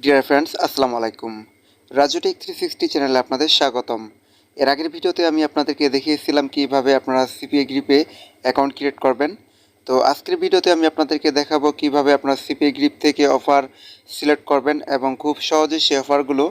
Dear friends, আসসালামু আলাইকুম। Raju take 360 চ্যানেলে আপনাদের স্বাগতম। এর আগের ভিডিওতে আমি আপনাদেরকে দেখিয়েছিলাম কিভাবে আপনারা সিপিএ গ্রিপে অ্যাকাউন্ট ক্রিয়েট করবেন। তো আজকের ভিডিওতে আমি আপনাদেরকে দেখাবো কিভাবে আপনারা সিপিএ গ্রিপ থেকে অফার সিলেক্ট করবেন এবং খুব সহজে সেই অফারগুলো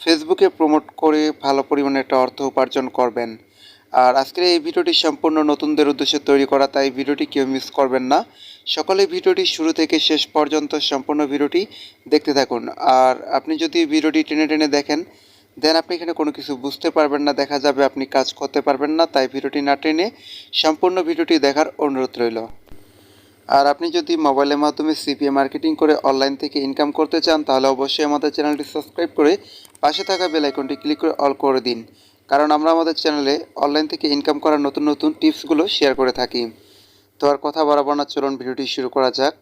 ফেসবুকে প্রমোট করে ভালো পরিমাণে একটা অর্থ উপার্জন করবেন। আর আজকের এই ভিডিওটি সম্পূর্ণ নতুনদের উদ্দেশ্যে তৈরি করা, তাই ভিডিওটি কেউ মিস করবেন না। সকলে ভিডিওটি শুরু থেকে শেষ পর্যন্ত সম্পূর্ণ ভিডিওটি দেখতে থাকুন। আর আপনি যদি ভিডিওটি টেনে টেনে দেখেন, দেন আপনি এখানে কোনো কিছু বুঝতে পারবেন না, দেখা যাবে আপনি কাজ করতে পারবেন না। তাই ভিডিওটি না টেনে সম্পূর্ণ ভিডিওটি দেখার অনুরোধ রইল। আর আপনি যদি মোবাইলের মাধ্যমে সিপিএ মার্কেটিং করে অনলাইন থেকে ইনকাম করতে চান, তাহলে অবশ্যই আমাদের চ্যানেলটি সাবস্ক্রাইব করে পাশে থাকা বেল আইকনটি ক্লিক করে অল করে দিন, কারণ আমরা আমাদের চ্যানেলে অনলাইন থেকে ইনকাম করার নতুন নতুন টিপসগুলো শেয়ার করে থাকি। তো আর কথা বাড়াবো না, চলুন ভিডিওটি শুরু করা যাক।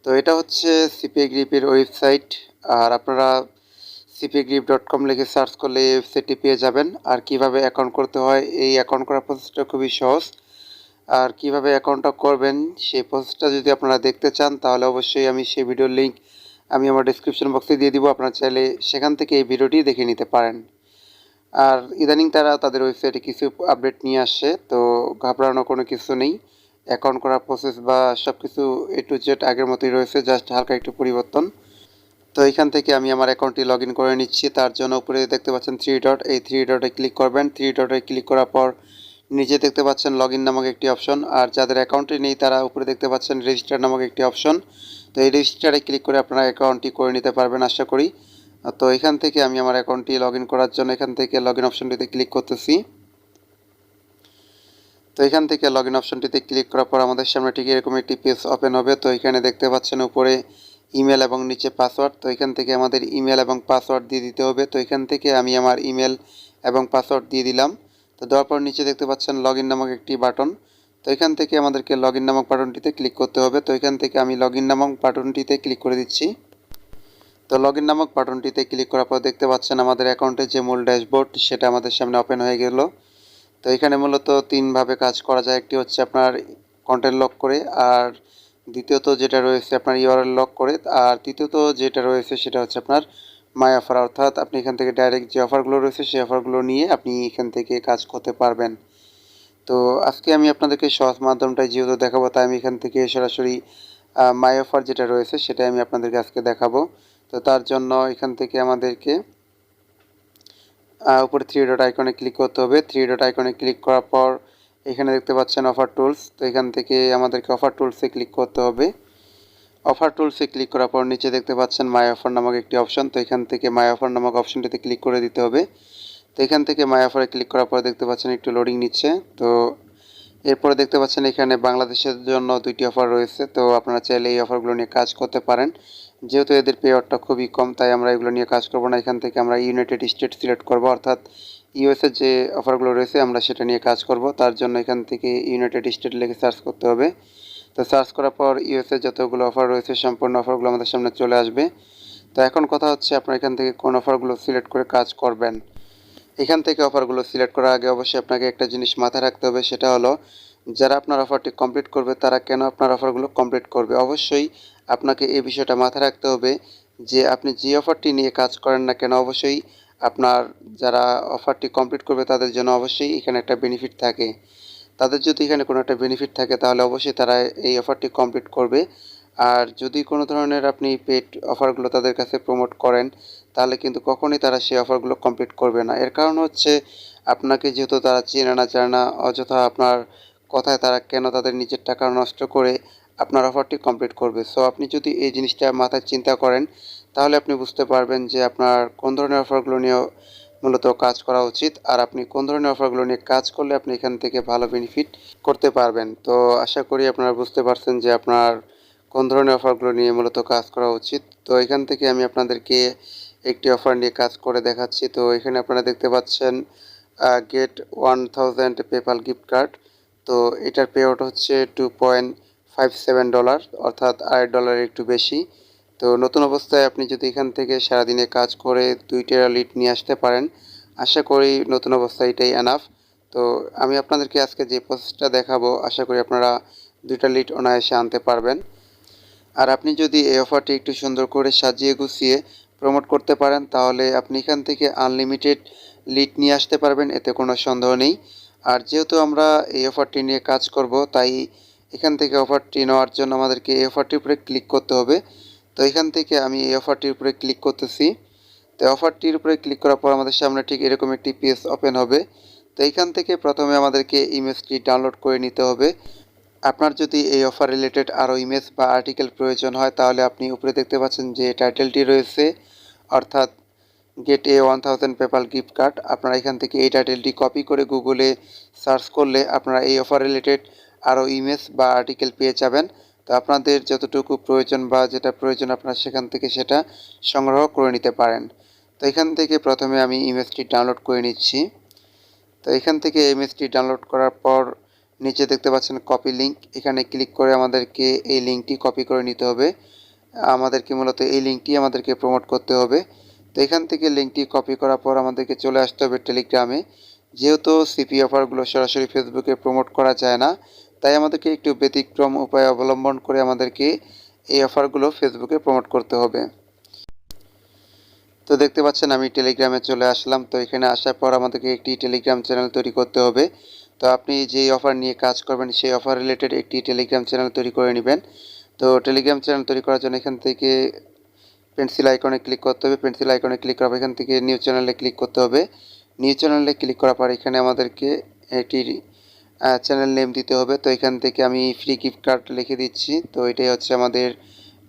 তো এটা হচ্ছে সিপিএ গ্রিপের ওয়েবসাইট। আর আপনারা cpagrip.com লিখে সার্চ করলে এই ওয়েবসাইটটি পেয়ে যাবেন। আর কিভাবে অ্যাকাউন্ট করতে হয়, এই অ্যাকাউন্ট করার প্রসেসটা খুবই সহজ। আর কিভাবে অ্যাকাউন্টটা করবেন সেই প্রসেসটা যদি আপনারা দেখতে চান, তাহলে অবশ্যই আমি সেই ভিডিওর লিঙ্ক আমি আমার ডিসক্রিপশন বক্সে দিয়ে দিব। আপনারা চাইলে সেখান থেকে এই ভিডিওটি দেখে নিতে পারেন। আর ইদানিং তারা তাদের ওয়েবসাইটে কিছু আপডেট নিয়ে আসছে, তো ঘাবড়ানোর কোনো কিছু নেই। অ্যাকাউন্ট করার প্রসেস বা সব কিছু এ টু জেড আগের মতোই রয়েছে, জাস্ট হালকা একটু পরিবর্তন। তো এখান থেকে আমি আমার অ্যাকাউন্টটি লগ ইন করে নিচ্ছি। তার জন্য উপরে দেখতে পাচ্ছেন থ্রি ডট, এই থ্রি ডটে ক্লিক করবেন। থ্রি ডটে ক্লিক করার পর নিচে দেখতে পাচ্ছেন লগ ইন নামক একটি অপশন। আর যাদের অ্যাকাউন্টে নেই তারা উপরে দেখতে পাচ্ছেন রেজিস্টার নামক একটি অপশন। তো এই রেজিস্টারে ক্লিক করে আপনারা অ্যাকাউন্টটি করে নিতে পারবেন আশা করি। তো এখান থেকে আমি আমার অ্যাকাউন্টটি লগ ইন করার জন্য এখান থেকে লগ ইন অপশনটিতে ক্লিক করতেছি। তো এখান থেকে লগ ইন অপশনটিতে ক্লিক করার পর আমাদের সামনে ঠিক এরকম একটি পেজ ওপেন হবে। তো এখানে দেখতে পাচ্ছেন উপরে ইমেল এবং নিচে পাসওয়ার্ড। তো এখান থেকে আমাদের ইমেল এবং পাসওয়ার্ড দিয়ে দিতে হবে। তো এখান থেকে আমি আমার ইমেল এবং পাসওয়ার্ড দিয়ে দিলাম। তো দেওয়ার পর নিচে দেখতে পাচ্ছেন লগ ইন নামক একটি বাটন। তো এখান থেকে আমাদেরকে লগ ইন নামক বাটনটিতে ক্লিক করতে হবে। তো এখান থেকে আমি লগ ইন নামক বাটনটিতে ক্লিক করে দিচ্ছি। তো লগ ইন নামক বাটনটিতে ক্লিক করার পর দেখতে পাচ্ছেন আমাদের অ্যাকাউন্টের যে মূল ড্যাশবোর্ড সেটা আমাদের সামনে ওপেন হয়ে গেল। তো এখানে মূলত তিনভাবে কাজ করা যায়। একটি হচ্ছে আপনার কন্টেন্ট লক করে, আর দ্বিতীয়ত যেটা রয়েছে আপনার ইউআরএল লক করে, আর তৃতীয়ত যেটা রয়েছে সেটা হচ্ছে আপনার মাই অফার, অর্থাৎ আপনি এখান থেকে ডাইরেক্ট যে অফারগুলো রয়েছে সেই অফারগুলো নিয়ে আপনি এখান থেকে কাজ করতে পারবেন। তো আজকে আমি আপনাদেরকে সহজ মাধ্যমটাই যেহেতু দেখাবো, তাই আমি এখান থেকে সরাসরি মাই অফার যেটা রয়েছে সেটাই আমি আপনাদেরকে আজকে দেখাবো। তো তার জন্য এখান থেকে আমাদেরকে উপরে থ্রি ডট আইকনে ক্লিক করতে হবে। থ্রি ডট আইকনে ক্লিক করার পর এখানে দেখতে পাচ্ছেন অফার টুলস। তো এখান থেকে আমাদেরকে অফার টুলসে ক্লিক করতে হবে। অফার টুলসে ক্লিক করার পর নিচে দেখতে পাচ্ছেন মাই অফার নামক একটি অপশন। তো এখান থেকে মাই অফার নামক অপশনটিতে ক্লিক করে দিতে হবে। তো এখান থেকে মাই অফারে ক্লিক করার পর দেখতে পাচ্ছেন একটু লোডিং নিচ্ছে। তো এরপরে দেখতে পাচ্ছেন এখানে বাংলাদেশের জন্য দুইটি অফার রয়েছে। তো আপনারা চাইলে এই অফারগুলো নিয়ে কাজ করতে পারেন। যেহেতু এদের পে আউটটা খুবই কম, তাই আমরা এগুলো নিয়ে কাজ করব না। এখান থেকে আমরা ইউনাইটেড স্টেট সিলেক্ট করব, অর্থাৎ ইউএসএর যে অফারগুলো রয়েছে আমরা সেটা নিয়ে কাজ করব। তার জন্য এখান থেকে ইউনাইটেড স্টেট লিখে সার্চ করতে হবে। তো সার্চ করার পর ইউএসএর যতগুলো অফার রয়েছে সম্পূর্ণ অফারগুলো আমাদের সামনে চলে আসবে। তো এখন কথা হচ্ছে আপনারা এখান থেকে কোন অফারগুলো সিলেক্ট করে কাজ করবেন। এখান থেকে অফারগুলো সিলেক্ট করার আগে অবশ্যই আপনাকে একটা জিনিস মাথায় রাখতে হবে, সেটা হলো যারা আপনার অফারটি কমপ্লিট করবে তারা কেন আপনার অফারগুলো কমপ্লিট করবে। অবশ্যই আপনাকে এই বিষয়টা মাথায় রাখতে হবে যে আপনি যে অফারটি নিয়ে কাজ করেন না কেন, অবশ্যই আপনার যারা অফারটি কমপ্লিট করবে তাদের জন্য অবশ্যই এখানে একটা বেনিফিট থাকে। তাদের যদি এখানে কোনো একটা বেনিফিট থাকে তাহলে অবশ্যই তারা এই অফারটি কমপ্লিট করবে। আর যদি কোনো ধরনের আপনি পেড অফারগুলো তাদের কাছে প্রমোট করেন, তাহলে কিন্তু কখনোই তারা সেই অফারগুলো কমপ্লিট করবে না। এর কারণ হচ্ছে আপনাকে যেহেতু তারা চেনে না জানে না, অযথা আপনার কথায় তারা কেন তাদের নিজের টাকা নষ্ট করে আপনার অফারটি কমপ্লিট করবে। সো আপনি যদি এই জিনিসটা মাথায় চিন্তা করেন, তাহলে আপনি বুঝতে পারবেন যে আপনার কোন ধরনের অফারগুলো নিয়ে মূলত কাজ করা উচিত, আর আপনি কোন ধরনের অফারগুলো নিয়ে কাজ করলে আপনি এখান থেকে ভালো বেনিফিট করতে পারবেন। তো আশা করি আপনারা বুঝতে পারছেন যে আপনার কোন ধরনের অফারগুলো নিয়ে মূলত কাজ করা উচিত। তো এখান থেকে আমি আপনাদেরকে একটি অফার নিয়ে কাজ করে দেখাচ্ছি। তো এখানে আপনারা দেখতে পাচ্ছেন গেট 1000 পেপাল গিফট কার্ড। তো এটার পে আউট হচ্ছে $2.57, অর্থাৎ $8 একটু বেশি। তো নতুন অবস্থায় আপনি যদি এখান থেকে সারাদিনে কাজ করে 2টা লিড নিয়ে আসতে পারেন, আশা করি নতুন অবস্থায় এটাই এনাফ। তো আমি আপনাদেরকে আজকে যে প্রসেসটা দেখাবো, আশা করি আপনারা 2টা লিড অনায়াসে আনতে পারবেন। আর আপনি যদি এই অফারটি একটু সুন্দর করে সাজিয়ে গুছিয়ে প্রমোট করতে পারেন, তাহলে আপনি এখান থেকে আনলিমিটেড লিড নিয়ে আসতে পারবেন, এতে কোনো সন্দেহ নেই। আর যেহেতু আমরা এই অফারটি নিয়ে কাজ করব, তাই এখান থেকে অফারটি নেওয়ার জন্য আমাদেরকে এই অফারটির উপরে ক্লিক করতে হবে। তো এখান থেকে আমি এই অফারটির উপরে ক্লিক করতেছি। তো অফারটির উপরে ক্লিক করার পর আমাদের সামনে ঠিক এরকম একটি পেজ ওপেন হবে। তো এইখান থেকে প্রথমে আমাদেরকে ইমেজটি ডাউনলোড করে নিতে হবে। আপনার যদি এই অফার রিলেটেড আরও ইমেজ বা আর্টিকেল প্রয়োজন হয়, তাহলে আপনি উপরে দেখতে পাচ্ছেন যে টাইটেলটি রয়েছে, অর্থাৎ গেট এ 1000 পেপাল গিফট কার্ড। আপনারা এখান থেকে এই টাইটেলটি কপি করে গুগলে সার্চ করলে আপনারা এই অফার রিলেটেড আরও ইমেজ বা আর্টিকেল পেয়ে যাবেন। তো আপনাদের যতটুকু প্রয়োজন বা যেটা প্রয়োজন আপনারা সেখান থেকে সেটা সংগ্রহ করে নিতে পারেন। তো এখান থেকে প্রথমে আমি ইমেজটি ডাউনলোড করে নিচ্ছি। তো এখান থেকে ইমেজটি ডাউনলোড করার পর নিচে দেখতে পাচ্ছেন কপি লিঙ্ক, এখানে ক্লিক করে আমাদেরকে এই লিঙ্কটি কপি করে নিতে হবে। আমাদেরকে মূলত এই লিঙ্কটি আমাদেরকে প্রমোট করতে হবে। তো এখান থেকে লিঙ্কটি কপি করার পর আমাদেরকে চলে আসতে হবে টেলিগ্রামে। যেহেতু সিপি অফারগুলো সরাসরি ফেসবুকে প্রমোট করা যায় না, তাই আমাদেরকে একটু ব্যতিক্রম উপায় অবলম্বন করে আমাদেরকে এই অফারগুলো ফেসবুকে প্রমোট করতে হবে। তো দেখতে পাচ্ছেন আমি টেলিগ্রামে চলে আসলাম। তো এখানে আসার পর আমাদেরকে একটি টেলিগ্রাম চ্যানেল তৈরি করতে হবে। তো আপনি যেই অফার নিয়ে কাজ করবেন সেই অফার রিলেটেড একটি টেলিগ্রাম চ্যানেল তৈরি করে নেবেন। তো টেলিগ্রাম চ্যানেল তৈরি করার জন্য এখান থেকে পেন্সিল আইকনে ক্লিক করতে হবে। পেন্সিল আইকনে ক্লিক করার পর এখান থেকে নিউ চ্যানেলে ক্লিক করতে হবে। নিউ চ্যানেলে ক্লিক করার পর এখানে আমাদেরকে একটি চ্যানেল নেম দিতে হবে। তো এখান থেকে আমি ফ্রি গিফট কার্ড লিখে দিচ্ছি। তো এটাই হচ্ছে আমাদের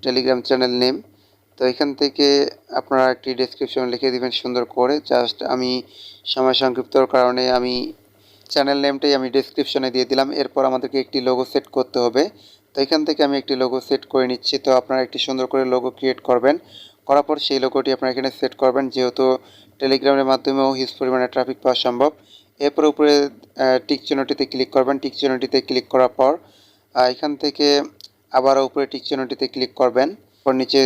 টেলিগ্রাম চ্যানেল নেম। তো এখান থেকে আপনারা একটি ডেসক্রিপশন লিখে দিবেন সুন্দর করে। জাস্ট আমি সময় সংক্ষিপ্তর কারণে আমি চ্যানেল নেমটাই আমি ডেসক্রিপশনে দিয়ে দিলাম। এরপর আমাদেরকে একটি লোগো সেট করতে হবে। তো এখান থেকে আমি একটি লোগো সেট করে নিচ্ছি। তো আপনারা একটি সুন্দর করে লোগো ক্রিয়েট করবেন, করার পর সেই লোগোটি আপনারা এখানে সেট করবেন, যেহেতু টেলিগ্রামের মাধ্যমেও হিউজ পরিমাণে ট্রাফিক পাওয়া সম্ভব। এরপর উপরে টিক চিহ্নটিতে ক্লিক করবেন। টিক চিহ্নটিতে ক্লিক করার পর এখান থেকে আবারও উপরে টিক চিহ্নটিতে ক্লিক করবেন। পর নিচে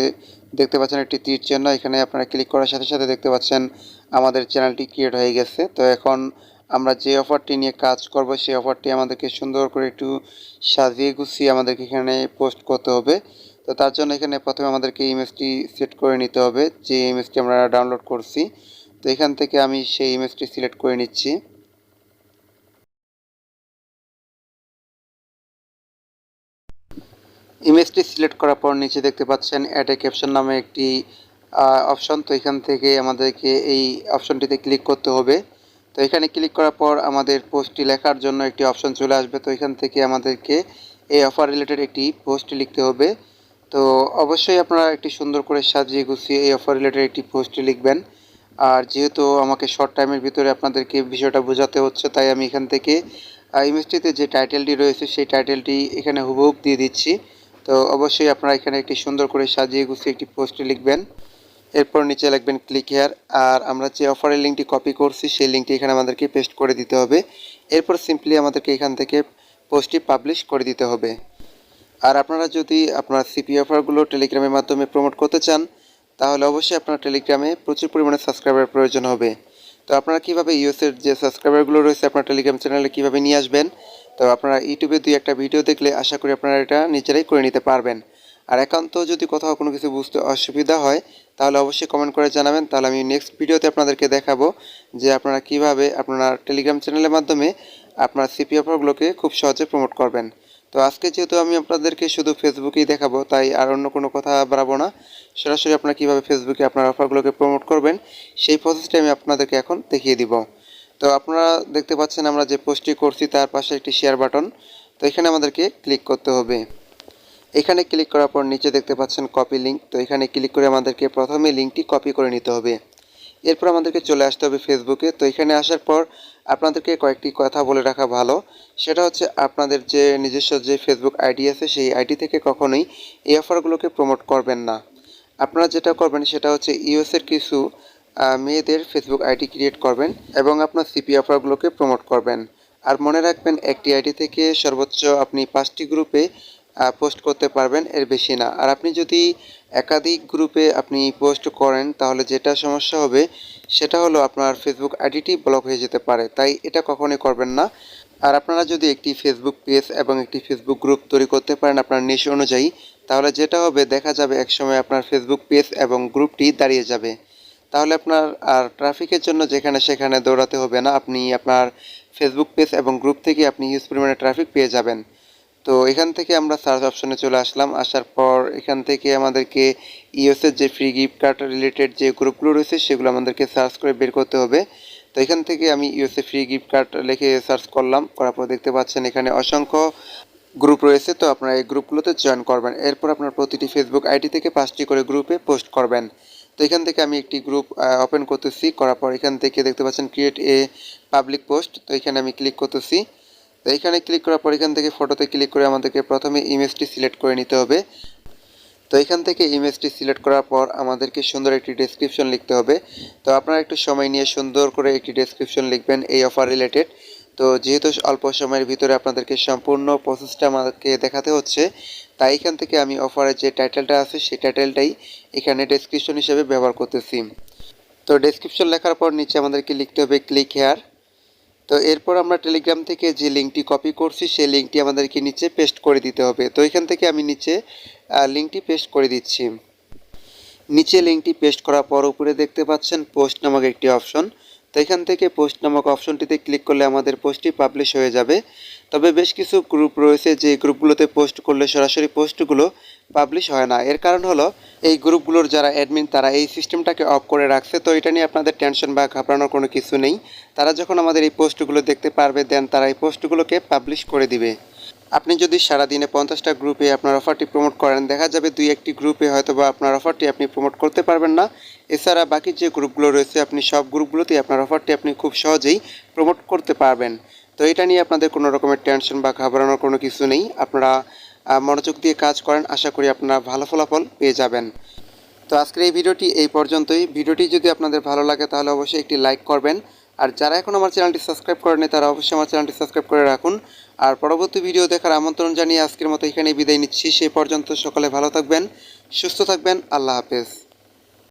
দেখতে পাচ্ছেন একটি তীর চিহ্ন, এখানে আপনারা ক্লিক করার সাথে সাথে দেখতে পাচ্ছেন আমাদের চ্যানেলটি ক্রিয়েট হয়ে গেছে। তো এখন আমরা যে অফারটি নিয়ে কাজ করব সেই অফারটি আমাদেরকে সুন্দর করে একটু সাজিয়ে গুছিয়ে আমাদেরকে এখানে পোস্ট করতে হবে। তো তার জন্য এখানে প্রথমে আমাদেরকে ইমেজটি সেট করে নিতে হবে, যে ইমেজটি আমরা ডাউনলোড করছি। তো এখান থেকে আমি সেই ইমেজটি সিলেক্ট করে নিচ্ছি। ইমেজটি সিলেক্ট করার পর নিচে দেখতে পাচ্ছেন অ্যাড এ ক্যাপশন নামে একটি অপশন। তো এখান থেকে আমাদেরকে এই অপশনটিতে ক্লিক করতে হবে। তো এখানে ক্লিক করার পর আমাদের পোস্টটি লেখার জন্য একটি অপশন চলে আসবে। তো এখান থেকে আমাদেরকে এই অফার রিলেটেড একটি পোস্ট লিখতে হবে। তো অবশ্যই আপনারা একটি সুন্দর করে সাজিয়ে গুছিয়ে এই অফার রিলেটেড একটি পোস্ট লিখবেন। আর যেহেতু আমাকে শর্ট টাইমের ভিতরে আপনাদেরকে বিষয়টা বোঝাতে হচ্ছে, তাই আমি এখান থেকে ইমেজটিতে যে টাইটেলটি রয়েছে সেই টাইটেলটি এখানে হুবহু দিয়ে দিচ্ছি। তো অবশ্যই আপনারা এখানে একটি সুন্দর করে সাজিয়ে গুছিয়ে একটি পোস্ট লিখবেন। এরপর নিচে লিখবেন ক্লিক হেয়ার। আর আমরা যে অফারের লিঙ্কটি কপি করছি সেই লিঙ্কটি এখানে আমাদেরকে পেস্ট করে দিতে হবে। এরপর সিম্পলি আমাদেরকে এখান থেকে পোস্টটি পাবলিশ করে দিতে হবে। আর আপনারা যদি আপনার সিপি অফারগুলো টেলিগ্রামের মাধ্যমে প্রমোট করতে চান, তাহলে অবশ্যই আপনার টেলিগ্রামে প্রচুর পরিমাণে সাবস্ক্রাইবার প্রয়োজন হবে। তো আপনারা কীভাবে ইউএসের যে সাবস্ক্রাইবারগুলো রয়েছে আপনার টেলিগ্রাম চ্যানেলে কীভাবে নিয়ে আসবেন, তো আপনারা ইউটিউবে 2-1টা ভিডিও দেখলে আশা করি আপনারা এটা নিজেরাই করে নিতে পারবেন। আর একান্ত যদি কোথাও কোনো কিছু বুঝতে অসুবিধা হয়, তাহলে অবশ্যই কমেন্ট করে জানাবেন। তাহলে আমি নেক্সট ভিডিওতে আপনাদেরকে দেখাবো যে আপনারা কিভাবে আপনার টেলিগ্রাম চ্যানেলের মাধ্যমে আপনার সিপি অফারগুলোকে খুব সহজে প্রমোট করবেন। তো আজকে যেহেতু আমি আপনাদেরকে শুধু ফেসবুকেই দেখাবো, তাই আর অন্য কোনো কথা বাড়াবো না। সরাসরি আপনারা কীভাবে ফেসবুকে আপনার অফারগুলোকে প্রমোট করবেন সেই প্রসেসটা আমি আপনাদেরকে এখন দেখিয়ে দিব। তো আপনারা দেখতে পাচ্ছেন আমরা যে পোস্টটি করছি তার পাশে একটি শেয়ার বাটন। তো এখানে আমাদেরকে ক্লিক করতে হবে। এখানে ক্লিক করার পর নিচে দেখতে পাচ্ছেন কপি লিঙ্ক। তো এখানে ক্লিক করে আমাদেরকে প্রথমে লিঙ্কটি কপি করে নিতে হবে। এরপর আমাদেরকে চলে আসতে হবে ফেসবুকে। তো এখানে আসার পর আপনাদেরকে কয়েকটি কথা বলে রাখা ভালো, সেটা হচ্ছে আপনাদের যে নিজস্ব যে ফেসবুক আইডি আছে সেই আইডি থেকে কখনোই এই অফারগুলোকে প্রমোট করবেন না। আপনারা যেটা করবেন সেটা হচ্ছে ইউএসের কিছু মেয়েদের ফেসবুক আইডি ক্রিয়েট করবেন এবং আপনার সিপি অফারগুলোকে প্রমোট করবেন। আর মনে রাখবেন একটি আইডি থেকে সর্বোচ্চ আপনি 5টি গ্রুপে পোস্ট করতে পারবেন, এর বেশি না। আর আপনি যদি একাধিক গ্রুপে আপনি পোস্ট করেন তাহলে যেটা সমস্যা হবে সেটা হলো আপনার ফেসবুক আইডিটি ব্লক হয়ে যেতে পারে, তাই এটা কখনোই করবেন না। আর আপনারা যদি একটি ফেসবুক পেজ এবং একটি ফেসবুক গ্রুপ তৈরি করতে পারেন আপনার নিশ অনুযায়ী, তাহলে যেটা হবে দেখা যাবে একসময় আপনার ফেসবুক পেজ এবং গ্রুপটি দাঁড়িয়ে যাবে। তাহলে আপনার আর ট্রাফিকের জন্য যেখানে সেখানে দৌড়াতে হবে না, আপনি আপনার ফেসবুক পেজ এবং গ্রুপ থেকে আপনি হিউজ পরিমাণে ট্রাফিক পেয়ে যাবেন। তো এখান থেকে আমরা সার্চ অপশনে চলে আসলাম। আসার পর এখান থেকে আমাদেরকে ইওএসের যে ফ্রি গিফট কার্ড রিলেটেড যে গ্রুপগুলো রয়েছে সেগুলো আমাদেরকে সার্চ করে বের করতে হবে। তো এখান থেকে আমি ইওএসএ ফ্রি গিফট কার্ড লিখে সার্চ করলাম, করার পর দেখতে পাচ্ছেন এখানে অসংখ্য গ্রুপ রয়েছে। তো আপনারা এই গ্রুপগুলোতে জয়েন করবেন। এরপর আপনার প্রতিটি ফেসবুক আইডি থেকে 5টি করে গ্রুপে পোস্ট করবেন। তো এখান থেকে আমি একটি গ্রুপ ওপেন করতেছি, করার পর এখান থেকে দেখতে পাচ্ছেন ক্রিয়েট এ পাবলিক পোস্ট। তো এখানে আমি ক্লিক করতেছি। তো এখানে ক্লিক করার পর এখান থেকে ফটোতে ক্লিক করে আমাদেরকে প্রথমে ইমেজটি সিলেক্ট করে নিতে হবে। তো এখান থেকে ইমেজটি সিলেক্ট করার পর আমাদেরকে সুন্দর একটি ডেসক্রিপশন লিখতে হবে। তো আপনারা একটু সময় নিয়ে সুন্দর করে একটি ডেসক্রিপশন লিখবেন এই অফার রিলেটেড। তো যেহেতু অল্প সময়ের ভিতরে আপনাদেরকে সম্পূর্ণ প্রসেসটা আমাদেরকে দেখাতে হচ্ছে, তাই এখান থেকে আমি অফারের যে টাইটেলটা আছে সেই টাইটেলটাই এখানে ডেসক্রিপশন হিসেবে ব্যবহার করতেছি। তো ডেসক্রিপশন লেখার পর নিচে আমাদেরকে লিখতে হবে ক্লিক হেয়ার। তো এরপর আমরা টেলিগ্রাম থেকে যে লিঙ্কটি কপি করছি সেই লিঙ্কটি আমাদেরকে নিচে পেস্ট করে দিতে হবে। তো এখান থেকে আমি নিচে লিঙ্কটি পেস্ট করে দিচ্ছি। নিচে লিঙ্কটি পেস্ট করার পর উপরে দেখতে পাচ্ছেন পোস্ট নামক একটি অপশন। তো এখান থেকে পোস্ট নামক অপশনটিতে ক্লিক করলে আমাদের পোস্টটি পাবলিশ হয়ে যাবে। তবে বেশ কিছু গ্রুপ রয়েছে যে গ্রুপগুলোতে পোস্ট করলে সরাসরি পোস্টগুলো পাবলিশ হয় না। এর কারণ হলো এই গ্রুপগুলোর যারা অ্যাডমিন তারা এই সিস্টেমটাকে অফ করে রাখছে। তো এটা নিয়ে আপনাদের টেনশন বা ঘাবড়ানোর কোনো কিছু নেই। তারা যখন আমাদের এই পোস্টগুলো দেখতে পারবে দেন তারা এই পোস্টগুলোকে পাবলিশ করে দিবে। আপনি যদি সারাদিনে 50টা গ্রুপে আপনার অফারটি প্রমোট করেন, দেখা যাবে 2-1টি গ্রুপে হয়তো বা আপনার অফারটি আপনি প্রমোট করতে পারবেন না। এছাড়া বাকি যে গ্রুপগুলো রয়েছে আপনি সব গ্রুপগুলোতেই আপনার অফারটি আপনি খুব সহজেই প্রমোট করতে পারবেন। তো এটা নিয়ে আপনাদের কোনো রকমের টেনশন বা ঘাবড়ানোর কোনো কিছু নেই। আপনারা মনোযোগ দিয়ে কাজ করেন, আশা করি আপনারা ভালো ফলাফল পেয়ে যাবেন। তো আজকের এই ভিডিওটি এই পর্যন্তই। ভিডিওটি যদি আপনাদের ভালো লাগে তাহলে অবশ্যই একটি লাইক করবেন। আর যারা এখন আমার চ্যানেলটি সাবস্ক্রাইব করেনি তারা অবশ্যই আমার চ্যানেলটি সাবস্ক্রাইব করে রাখুন। আর পরবর্তী ভিডিও দেখার আমন্ত্রণ জানিয়ে আজকের মতো এখানেই বিদায় নিচ্ছি। সেই পর্যন্ত সকলে ভালো থাকবেন, সুস্থ থাকবেন। আল্লাহ হাফেজ।